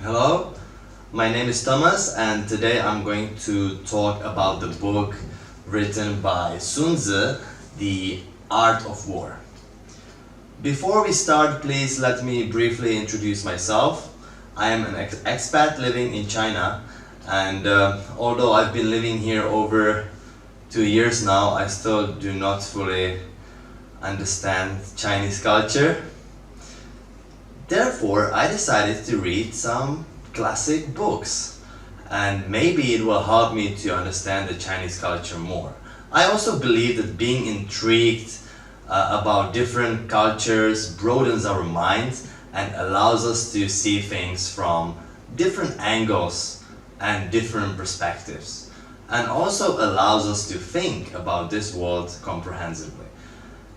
Hello, my name is Thomas, and today I'm going to talk about the book written by Sun Tzu, The Art of War. Before we start, please let me briefly introduce myself. I am an expat living in China, and although I've been living here over 2 years now, I still do not fully understand Chinese culture. Therefore, I decided to read some classic books, and maybe it will help me to understand the Chinese culture more. I also believe that being intrigued about different cultures broadens our minds and allows us to see things from different angles and different perspectives, and also allows us to think about this world comprehensively.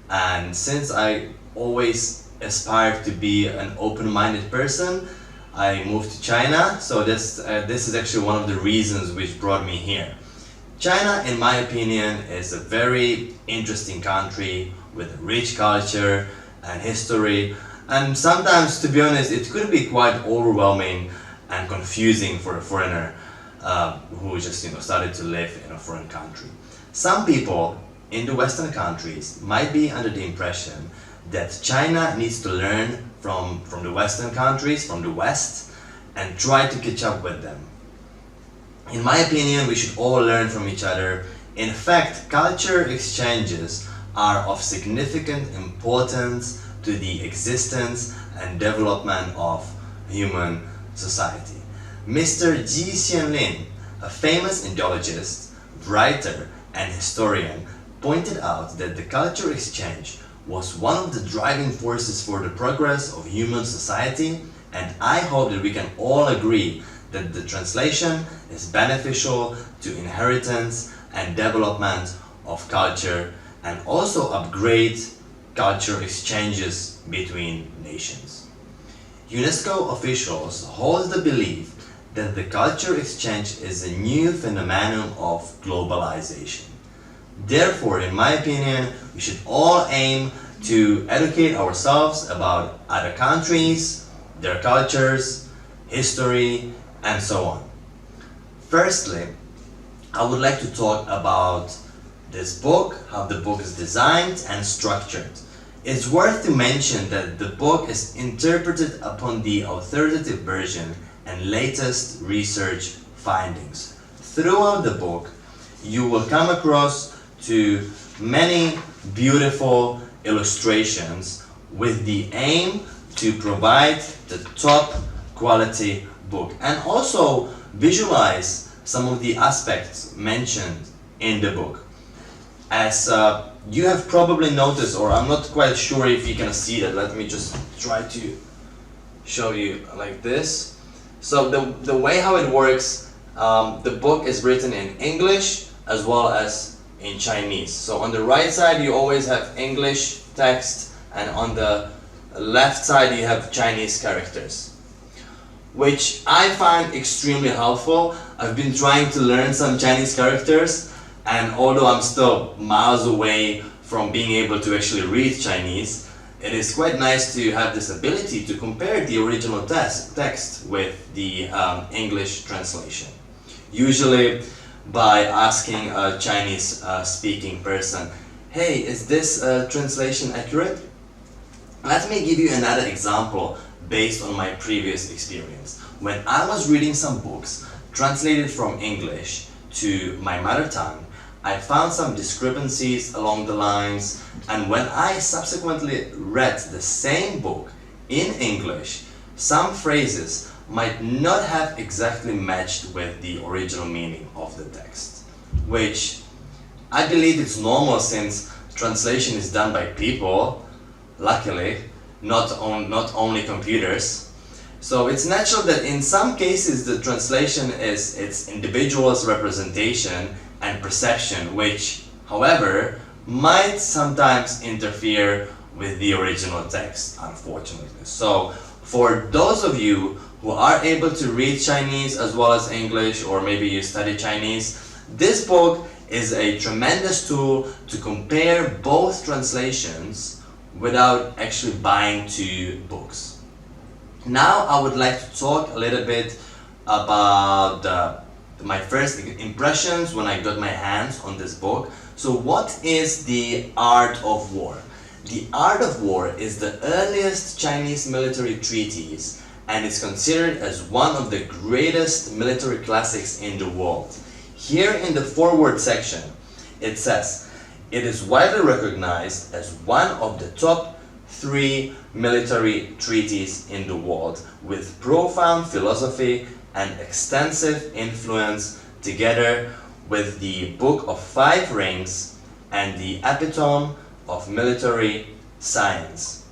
And since I always aspired to be an open-minded person, I moved to China, so this is actually one of the reasons which brought me here. China, in my opinion, is a very interesting country with a rich culture and history, and sometimes, to be honest, it could be quite overwhelming and confusing for a foreigner who just started to live in a foreign country. Some people in the Western countries might be under the impression that China needs to learn from the Western countries, from the West, and try to catch up with them. In my opinion, we should all learn from each other. In fact, culture exchanges are of significant importance to the existence and development of human society. Mr. Ji Xianlin, a famous Indologist, writer, and historian, pointed out that the culture exchange was one of the driving forces for the progress of human society, and I hope that we can all agree that the translation is beneficial to inheritance and development of culture, and also upgrade culture exchanges between nations. UNESCO officials hold the belief that the culture exchange is a new phenomenon of globalization. Therefore, in my opinion, we should all aim to educate ourselves about other countries, their cultures, history, and so on. Firstly, I would like to talk about this book, how the book is designed and structured. It's worth to mention that the book is interpreted upon the authoritative version and latest research findings. Throughout the book, you will come across to many beautiful illustrations with the aim to provide the top quality book, and also visualize some of the aspects mentioned in the book. As you have probably noticed, or I'm not quite sure if you can see that, let me just try to show you like this. So the way how it works, the book is written in English as well as in Chinese. So on the right side you always have English text, and on the left side you have Chinese characters, which I find extremely helpful. I've been trying to learn some Chinese characters, and although I'm still miles away from being able to actually read Chinese, it is quite nice to have this ability to compare the original text with the English translation. Usually by asking a Chinese speaking person, hey, is this translation accurate? Let me give you another example based on my previous experience. When I was reading some books translated from English to my mother tongue, I found some discrepancies along the lines, and when I subsequently read the same book in English, some phrases might not have exactly matched with the original meaning of the text, which I believe it's normal since translation is done by people, luckily, not only computers. So it's natural that in some cases the translation is its individual's representation and perception, which, however, might sometimes interfere with the original text, unfortunately. So for those of you who are able to read Chinese as well as English, or maybe you study Chinese, this book is a tremendous tool to compare both translations without actually buying two books. Now I would like to talk a little bit about my first impressions when I got my hands on this book. So what is the art of war? The art of war is the earliest Chinese military treatise and is considered as one of the greatest military classics in the world. Here in the foreword section, it says, it is widely recognized as one of the top 3 military treatises in the world, with profound philosophy and extensive influence, together with the Book of 5 Rings and the Epitome of military science.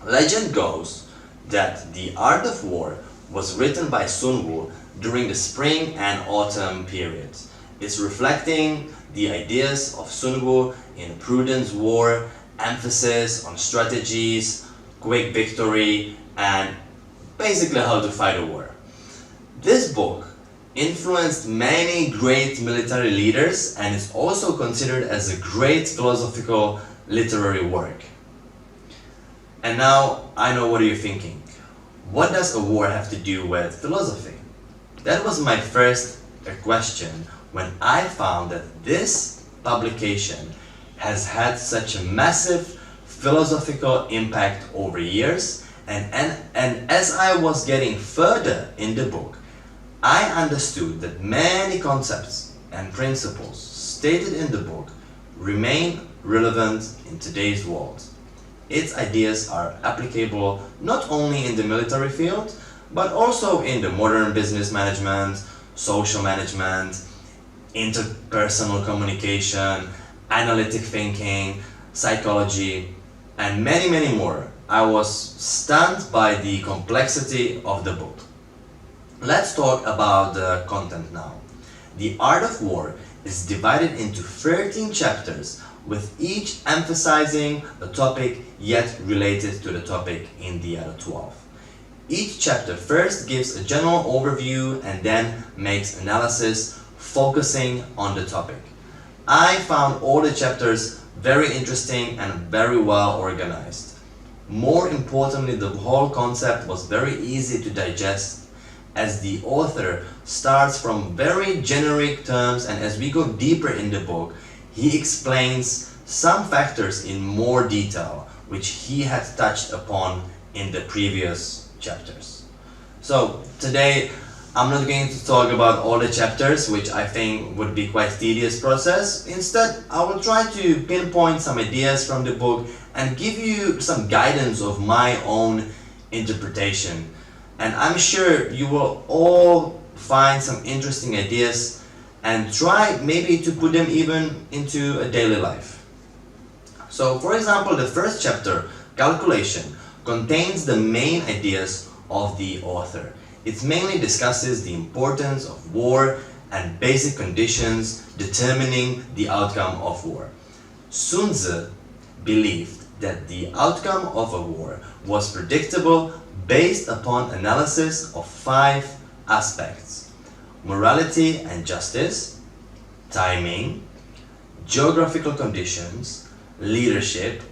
Legend goes that the art of war was written by Sun Wu during the spring and autumn periods. It's reflecting the ideas of Sun Wu in prudence war, emphasis on strategies, quick victory, and basically how to fight a war. This book influenced many great military leaders and is also considered as a great philosophical literary work. And now I know what you're thinking. What does a war have to do with philosophy? That was my first question when I found that this publication has had such a massive philosophical impact over years, and as I was getting further in the book, I understood that many concepts and principles stated in the book remain relevant in today's world. Its ideas are applicable not only in the military field, but also in the modern business management, social management, interpersonal communication, analytic thinking, psychology, and many, many more. I was stunned by the complexity of the book. Let's talk about the content now. The Art of War is divided into 13 chapters, with each emphasizing a topic yet related to the topic in the other 12. Each chapter first gives a general overview and then makes analysis focusing on the topic. I found all the chapters very interesting and very well organized. More importantly, the whole concept was very easy to digest, as the author starts from very generic terms, and as we go deeper in the book, he explains some factors in more detail, which he had touched upon in the previous chapters. So today I'm not going to talk about all the chapters, which I think would be quite tedious process. Instead, I will try to pinpoint some ideas from the book and give you some guidance of my own interpretation. And I'm sure you will all find some interesting ideas and try maybe to put them even into a daily life. So, for example, the first chapter, Calculation, contains the main ideas of the author. It mainly discusses the importance of war and basic conditions determining the outcome of war. Sun Tzu believed that the outcome of a war was predictable based upon analysis of 5 aspects: morality and justice, timing, geographical conditions, leadership,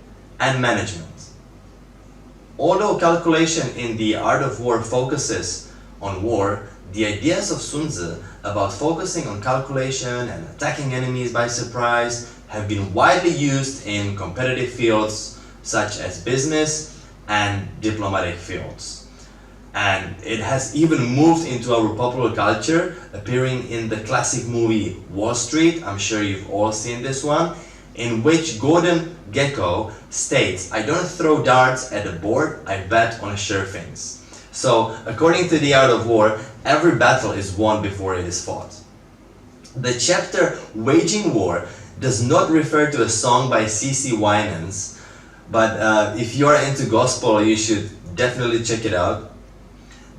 and management. Although Calculation in the Art of War focuses on war, the ideas of Sun Tzu about focusing on calculation and attacking enemies by surprise have been widely used in competitive fields such as business and diplomatic fields. And it has even moved into our popular culture, appearing in the classic movie Wall Street. I'm sure you've all seen this one, in which Gordon Gekko states, "I don't throw darts at a board, I bet on sure things." So, according to the Art of War, every battle is won before it is fought. The chapter Waging War does not refer to a song by C.C. Winans, but if you're into gospel, you should definitely check it out.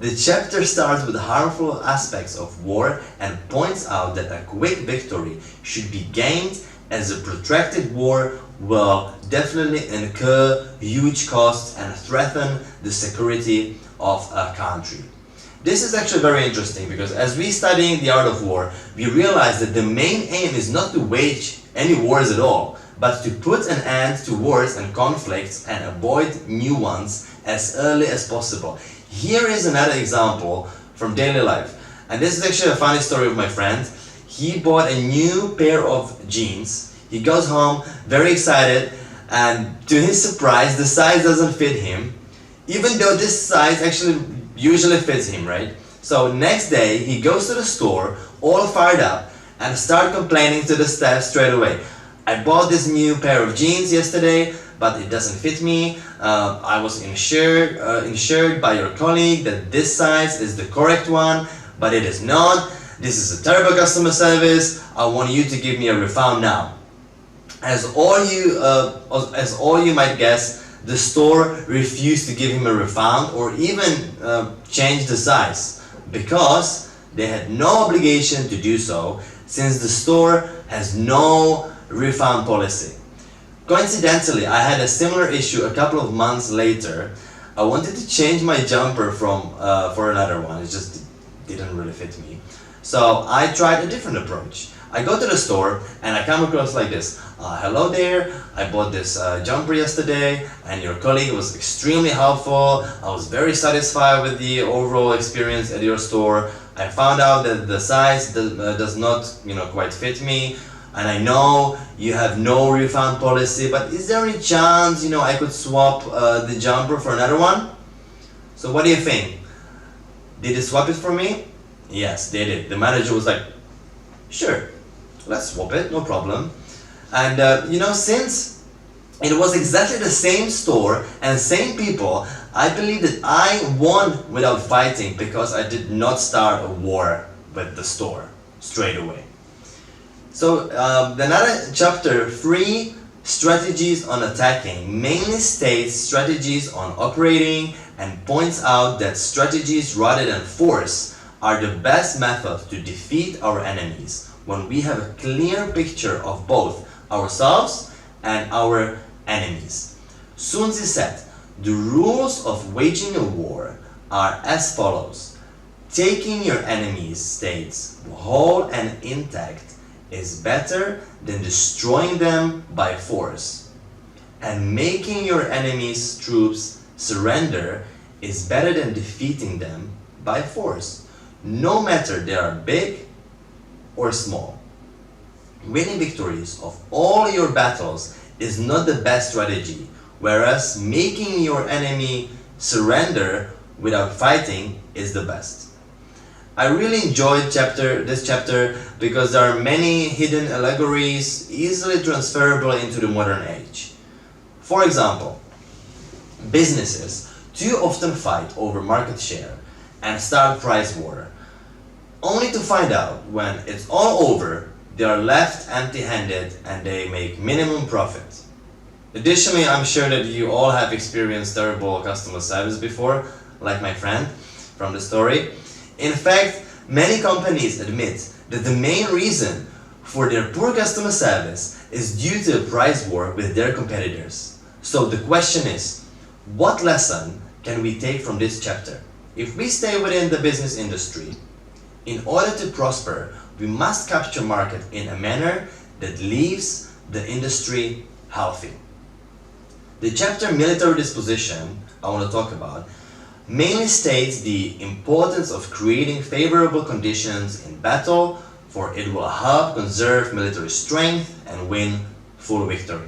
The chapter starts with harmful aspects of war and points out that a quick victory should be gained, as a protracted war will definitely incur huge costs and threaten the security of a country. This is actually very interesting, because as we study the art of war, we realize that the main aim is not to wage any wars at all, but to put an end to wars and conflicts and avoid new ones as early as possible. Here is another example from daily life. And this is actually a funny story of my friend. He bought a new pair of jeans. He goes home very excited, and to his surprise, the size doesn't fit him, even though this size actually usually fits him, right? So next day, he goes to the store, all fired up, and start complaining to the staff straight away. I bought this new pair of jeans yesterday, but it doesn't fit me. I was ensured by your colleague that this size is the correct one, but it is not. This is a terrible customer service. I want you to give me a refund now. As all you might guess, the store refused to give him a refund or even change the size, because they had no obligation to do so, since the store has no refund policy. Coincidentally, I had a similar issue a couple of months later. I wanted to change my jumper for another one. It just didn't really fit me. So I tried a different approach. I go to the store and I come across like this. Hello there, I bought this jumper yesterday and your colleague was extremely helpful. I was very satisfied with the overall experience at your store. I found out that the size does not quite fit me, and I know you have no refund policy, but is there any chance I could swap the jumper for another one? So what do you think? Did they swap it for me? Yes, they did. The manager was like, sure, let's swap it, no problem. And since it was exactly the same store and same people, I believe that I won without fighting, because I did not start a war with the store straight away. So another chapter 3, strategies on attacking, mainly states strategies on operating and points out that strategies rather than force are the best method to defeat our enemies when we have a clear picture of both ourselves and our enemies. Sun Tzu said, the rules of waging a war are as follows. Taking your enemy's states whole and intact is better than destroying them by force. And making your enemy's troops surrender is better than defeating them by force, no matter they are big or small. Winning victories of all your battles is not the best strategy, whereas making your enemy surrender without fighting is the best. I really enjoyed this chapter because there are many hidden allegories easily transferable into the modern age. For example, businesses too often fight over market share and start price war, only to find out when it's all over they are left empty-handed and they make minimum profit. Additionally, I'm sure that you all have experienced terrible customer service before, like my friend from the story. In fact, many companies admit that the main reason for their poor customer service is due to a price war with their competitors. So the question is, what lesson can we take from this chapter? If we stay within the business industry, in order to prosper, we must capture market in a manner that leaves the industry healthy. The chapter Military Disposition I want to talk about mainly states the importance of creating favorable conditions in battle, for it will help conserve military strength and win full victory.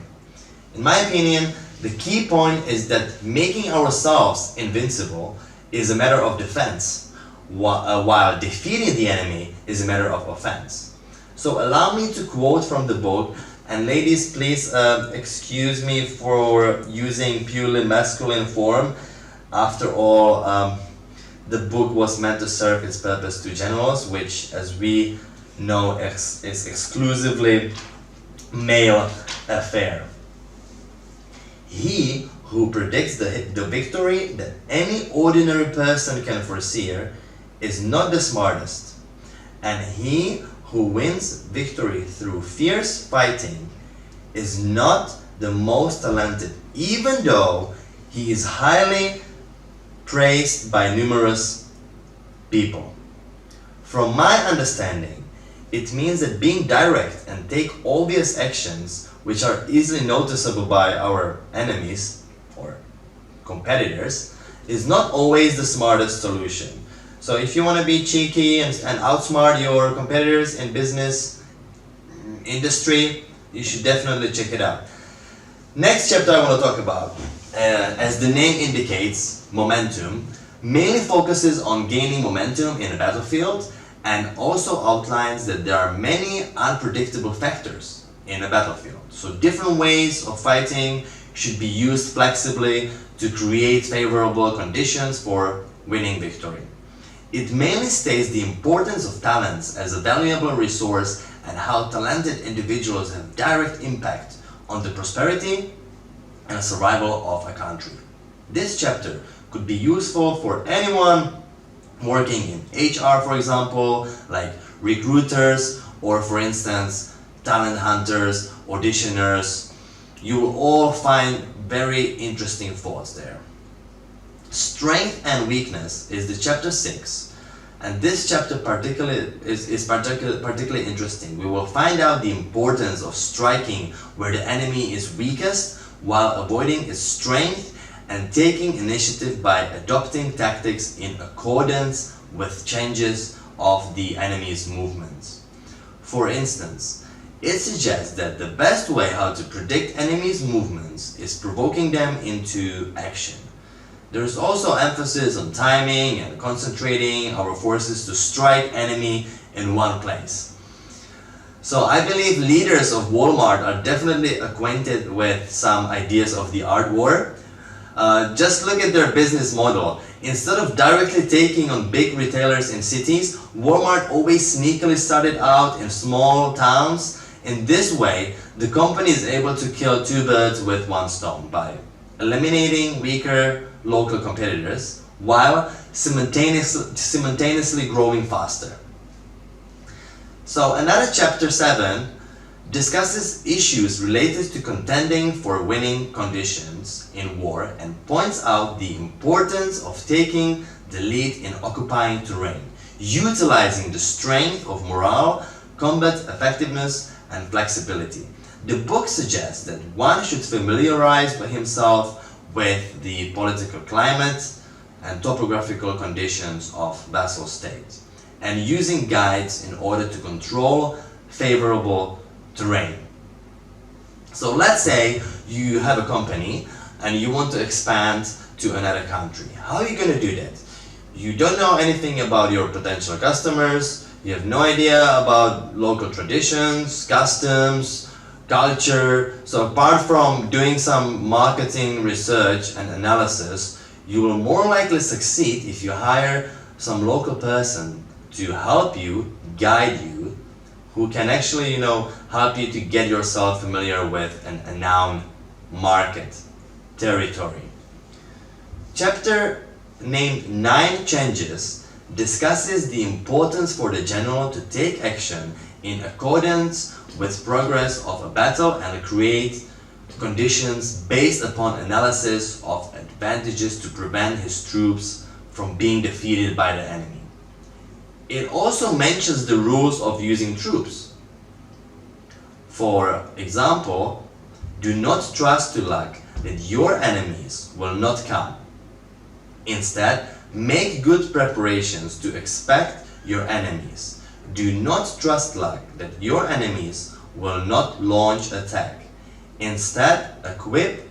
In my opinion, the key point is that making ourselves invincible is a matter of defense, while defeating the enemy is a matter of offense. So allow me to quote from the book, and ladies, please excuse me for using purely masculine form. After all, the book was meant to serve its purpose to generals, which, as we know, is exclusively male affair. He who predicts the victory that any ordinary person can foresee is not the smartest, and he who wins victory through fierce fighting is not the most talented, even though he is highly praised by numerous people. From my understanding, it means that being direct and take obvious actions which are easily noticeable by our enemies or competitors, is not always the smartest solution. So if you want to be cheeky and outsmart your competitors in business, industry, you should definitely check it out. Next chapter I want to talk about, as the name indicates, momentum, mainly focuses on gaining momentum in a battlefield and also outlines that there are many unpredictable factors in a battlefield. So different ways of fighting should be used flexibly to create favorable conditions for winning victory. It mainly states the importance of talents as a valuable resource and how talented individuals have direct impact on the prosperity and survival of a country. This chapter could be useful for anyone working in HR, for example, like recruiters, or for instance, talent hunters, auditioners. You will all find very interesting thoughts there. Strength and weakness is the chapter 6, and this chapter is particularly interesting. We will find out the importance of striking where the enemy is weakest while avoiding its strength and taking initiative by adopting tactics in accordance with changes of the enemy's movements. For instance, it suggests that the best way how to predict enemies' movements is provoking them into action. There is also emphasis on timing and concentrating our forces to strike enemy in one place. So I believe leaders of Walmart are definitely acquainted with some ideas of the art war. Just look at their business model. Instead of directly taking on big retailers in cities, Walmart always sneakily started out in small towns. In this way, the company is able to kill two birds with one stone by eliminating weaker local competitors while simultaneously growing faster. So another chapter 7 discusses issues related to contending for winning conditions in war and points out the importance of taking the lead in occupying terrain, utilizing the strength of morale, combat effectiveness, and flexibility. The book suggests that one should familiarize himself with the political climate and topographical conditions of vassal states and using guides in order to control favorable terrain. So let's say you have a company and you want to expand to another country. How are you going to do that? You don't know anything about your potential customers, you have no idea about local traditions, customs, culture. So apart from doing some marketing research and analysis, you will more likely succeed if you hire some local person to help you, guide you, who can actually, help you to get yourself familiar with a known market, territory. Chapter named 9 Changes discusses the importance for the general to take action in accordance with progress of a battle and create conditions based upon analysis of advantages to prevent his troops from being defeated by the enemy. It also mentions the rules of using troops. For example, do not trust to luck that your enemies will not come. Instead, make good preparations to expect your enemies. Do not trust luck that your enemies will not launch attack. Instead, equip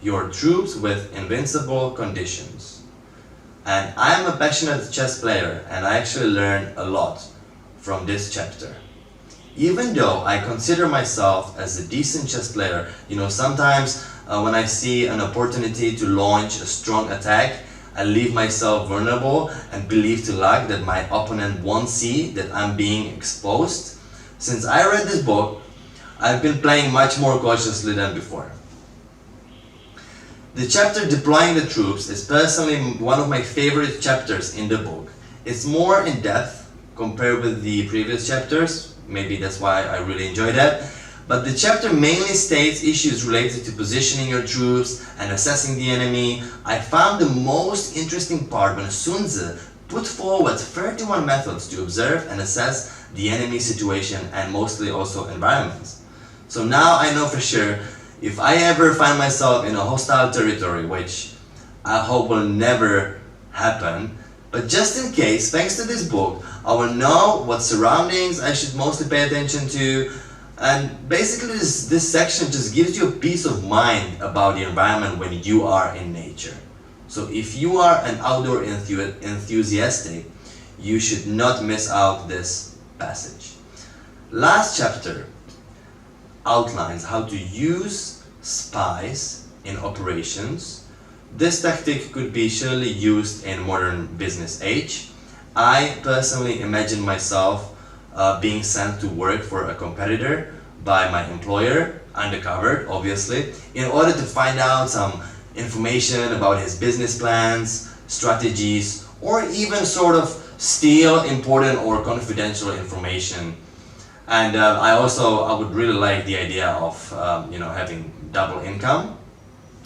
your troops with invincible conditions. And I am a passionate chess player and I actually learned a lot from this chapter. Even though I consider myself as a decent chess player, sometimes when I see an opportunity to launch a strong attack, I leave myself vulnerable and believe to luck that my opponent won't see that I'm being exposed. Since I read this book, I've been playing much more cautiously than before. The chapter Deploying the Troops is personally one of my favorite chapters in the book. It's more in depth compared with the previous chapters, maybe that's why I really enjoyed that. But the chapter mainly states issues related to positioning your troops and assessing the enemy. I found the most interesting part when Sun Tzu put forward 31 methods to observe and assess the enemy situation and mostly also environments. So now I know for sure, if I ever find myself in a hostile territory, which I hope will never happen, but just in case, thanks to this book, I will know what surroundings I should mostly pay attention to. And basically this section just gives you a peace of mind about the environment when you are in nature. So if you are an outdoor enthusiastic, you should not miss out this passage. Last chapter outlines how to use spies in operations. This tactic could be surely used in modern business age. I personally imagine myself being sent to work for a competitor by my employer, undercover obviously, in order to find out some information about his business plans, strategies, or even sort of steal important or confidential information. And I would really like the idea of having double income.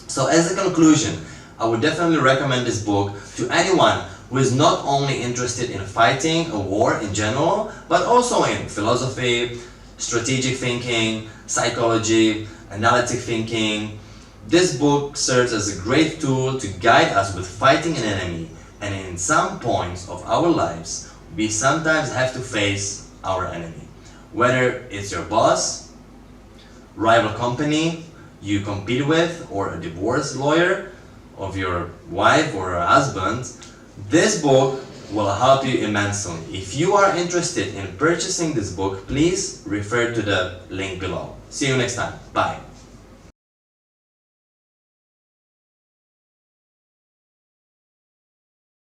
So as a conclusion, I would definitely recommend this book to anyone who is not only interested in fighting a war in general, but also in philosophy, strategic thinking, psychology, analytic thinking. This book serves as a great tool to guide us with fighting an enemy, and in some points of our lives, we sometimes have to face our enemy. Whether it's your boss, rival company you compete with, or a divorce lawyer of your wife or her husband, this book will help you immensely. If you are interested in purchasing this book, please refer to the link below. See you next time. Bye.